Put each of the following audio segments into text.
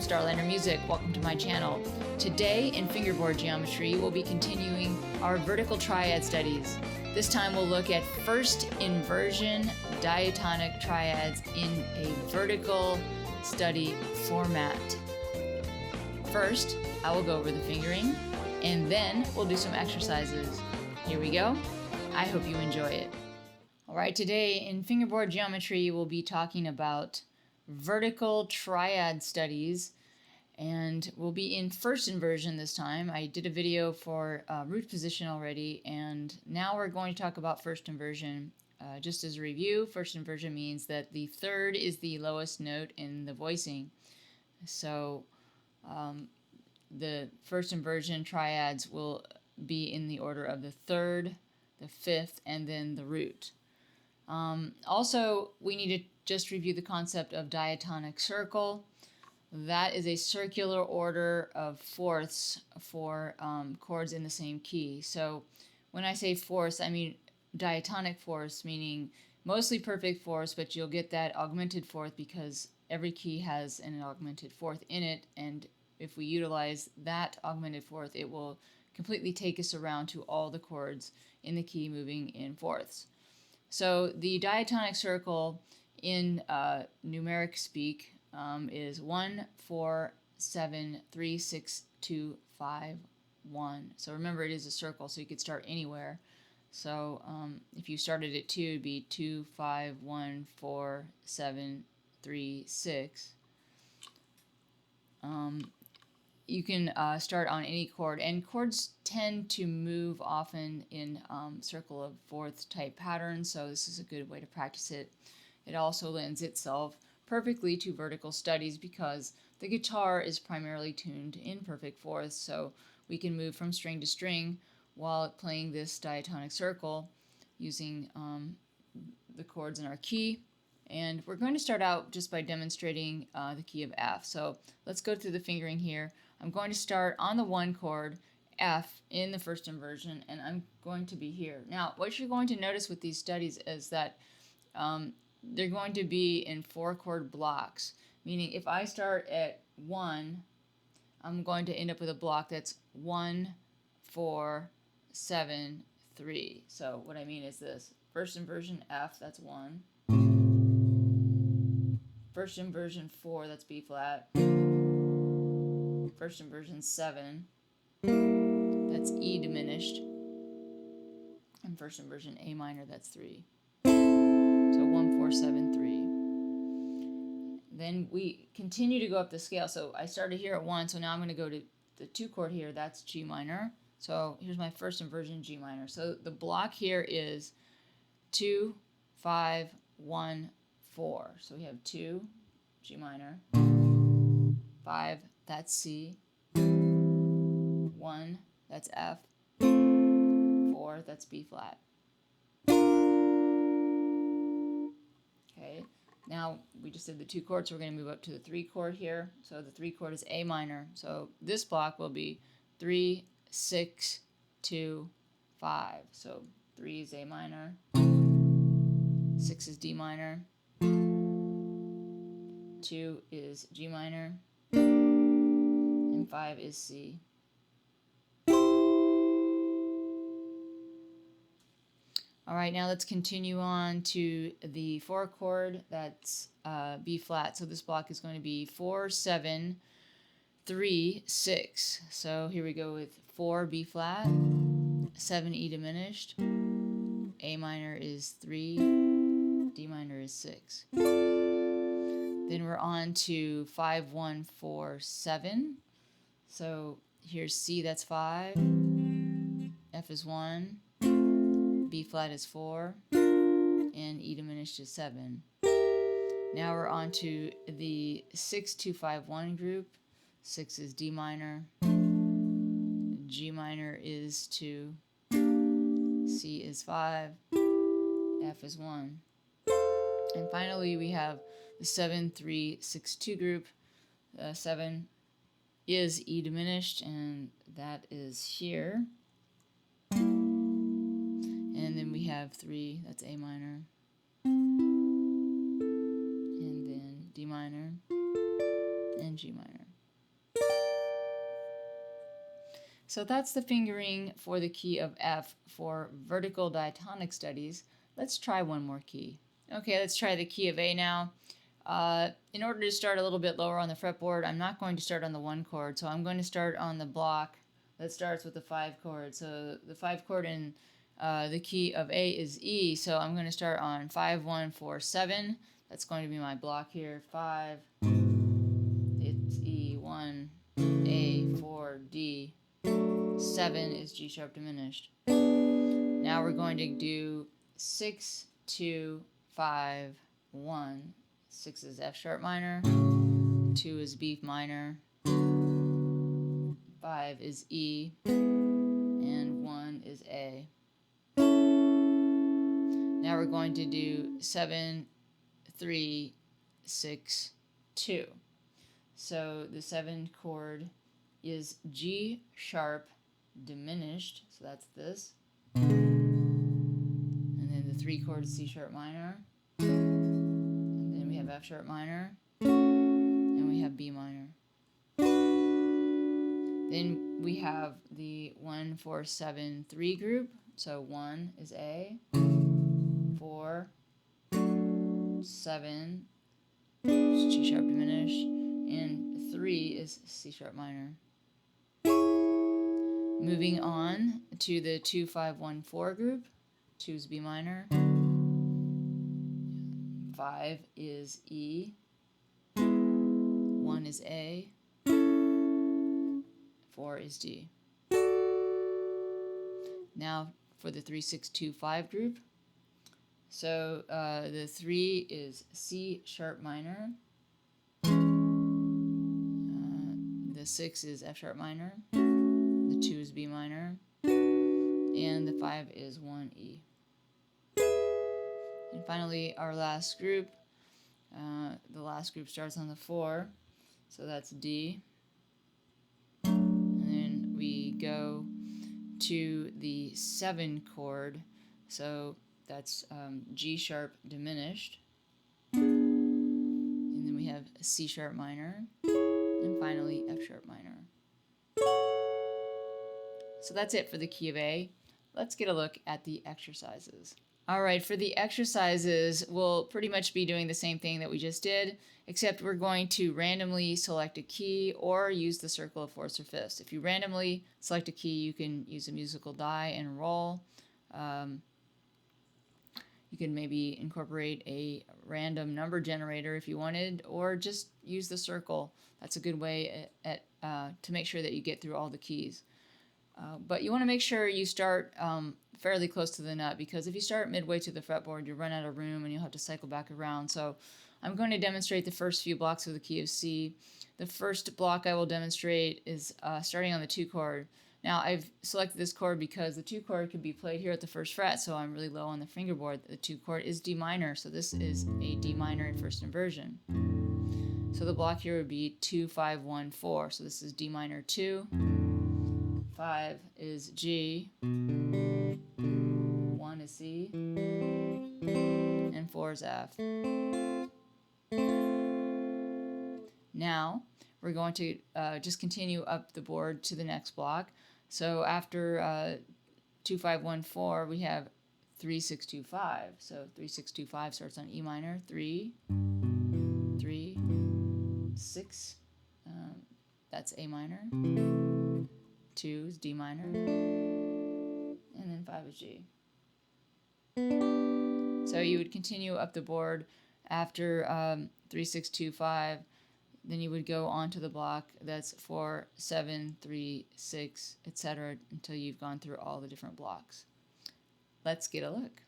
Starliner Music. Welcome to my channel. Today in fingerboard geometry, we'll be continuing our vertical triad studies. This time we'll look at first inversion diatonic triads in a vertical study format. First, I will go over the fingering, and then we'll do some exercises. Here we go. I hope you enjoy it. All right, today in fingerboard geometry, we'll be talking about vertical triad studies, and we'll be in first inversion this time. I did a video for root position already, and now we're going to talk about first inversion. Just as a review, first inversion means that the third is the lowest note in the voicing. So the first inversion triads will be in the order of the third, the fifth, and then the root. Also, we need to just review the concept of diatonic circle. That is a circular order of fourths for chords in the same key. So when I say fourths, I mean diatonic fourths, meaning mostly perfect fourths, but you'll get that augmented fourth because every key has an augmented fourth in it, and if we utilize that augmented fourth, it will completely take us around to all the chords in the key moving in fourths. So the diatonic circle in numeric speak is 1, 4, 7, 3, 6, 2, 5, 1. So remember, it is a circle, so you could start anywhere. So if you started at 2, it would be 2, 5, 1, 4, 7, 3, 6. You can start on any chord, and chords tend to move often in circle of fourth type patterns, so this is a good way to practice it. It also lends itself perfectly to vertical studies because the guitar is primarily tuned in perfect fourths, so we can move from string to string while playing this diatonic circle using the chords in our key. And we're going to start out just by demonstrating the key of F. So let's go through the fingering here. I'm going to start on the 1 chord, F, in the first inversion, and I'm going to be here. Now, what you're going to notice with these studies is that they're going to be in 4-chord blocks, meaning if I start at 1, I'm going to end up with a block that's 1, 4, 7, 3. So what I mean is this. First inversion F, that's 1. First inversion 4, that's B flat. First inversion 7, that's E diminished. And first inversion A minor, that's 3. So 1, 4, 7, 3. Then we continue to go up the scale. So I started here at 1, so now I'm going to go to the 2 chord here, that's G minor. So here's my first inversion, G minor. So the block here is 2, 5, 1, 4. So we have 2, G minor, 5, that's C, 1, that's F, 4, that's B flat. Okay, now we just did the 2 chords, so we're going to move up to the 3 chord here. So the 3 chord is A minor. So this block will be 3, 6, 2, 5. So 3 is A minor, 6 is D minor, 2 is G minor, and 5 is C. All right, now let's continue on to the 4 chord, that's B flat. So this block is going to be 4, 7, 3, 6. So here we go with 4 B flat, 7 E diminished, A minor is 3, D minor is 6. Then we're on to 5, 1, 4, 7. So here's C, that's 5. F is 1. B flat is 4. And E diminished is 7. Now we're on to the 6, 2, 5, 1 group. 6 is D minor. G minor is 2. C is 5. F is 1. And finally we have the 7, 3, 6, 2 group. 7 is E diminished, and that is here. And then we have 3, that's A minor. And then D minor and G minor. So that's the fingering for the key of F for vertical diatonic studies. Let's try one more key. Okay, let's try the key of A now. In order to start a little bit lower on the fretboard, I'm not going to start on the 1 chord, so I'm going to start on the block that starts with the 5 chord. So the 5 chord in the key of A is E, so I'm going to start on 5, 1, 4, 7. That's going to be my block here. 5, it's E, 1, A, 4, D. 7 is G sharp diminished. Now we're going to do 6, 2, 5, 1. 6 is F sharp minor, 2 is B minor, 5 is E, and 1 is A. Now we're going to do 7, 3, 6, 2. So the 7th chord is G sharp diminished, so that's this. And then the 3 chord is C sharp minor. And then we have F sharp minor. And we have B minor. Then we have the 1, 4, 7, 3 group. So 1 is A, 4, 7 is G sharp diminished, and 3 is C sharp minor. Moving on to the 2, 5, 1, 4 group. 2 is B minor, 5 is E, 1 is A, 4 is D. Now for the 3, 6, 2, 5 group. So the 3 is C sharp minor, the 6 is F sharp minor, the 2 is B minor, and the 5 is 1 E. And finally, our last group, the last group starts on the 4, so that's D. And then we go to the 7 chord, so that's G sharp diminished. And then we have C sharp minor, and finally F sharp minor. So that's it for the key of A. Let's get a look at the exercises. All right, for the exercises, we'll pretty much be doing the same thing that we just did, except we're going to randomly select a key or use the circle of fourths or fifths. If you randomly select a key, you can use a musical die and roll. You can maybe incorporate a random number generator if you wanted, or just use the circle. That's a good way to make sure that you get through all the keys. But you want to make sure you start fairly close to the nut, because if you start midway to the fretboard, you'll run out of room and you'll have to cycle back around. So I'm going to demonstrate the first few blocks of the key of C. The first block I will demonstrate is starting on the 2 chord. Now I've selected this chord because the 2 chord could be played here at the 1st fret, so I'm really low on the fingerboard. The 2 chord is D minor, so this is a D minor in first inversion. So the block here would be 2, 5, 1, 4. So this is D minor 2. 5 is G, 1 is C, and 4 is F. Now we're going to just continue up the board to the next block. So after 2, 5, 1, 4, we have 3, 6, 2, 5. So 3, 6, 2, 5 starts on E minor. 3, 3, 6, that's A minor. 2 is D minor, and then 5 is G. So you would continue up the board after 3, 6, 2, 5. Then you would go on to the block that's 4, 7, 3, 6, etc. until you've gone through all the different blocks. Let's get a look.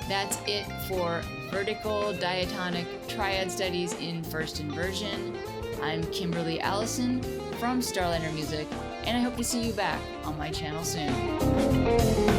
That's it for vertical diatonic triad studies in first inversion. I'm Kimberly Allison from Starliner Music, and I hope to see you back on my channel soon.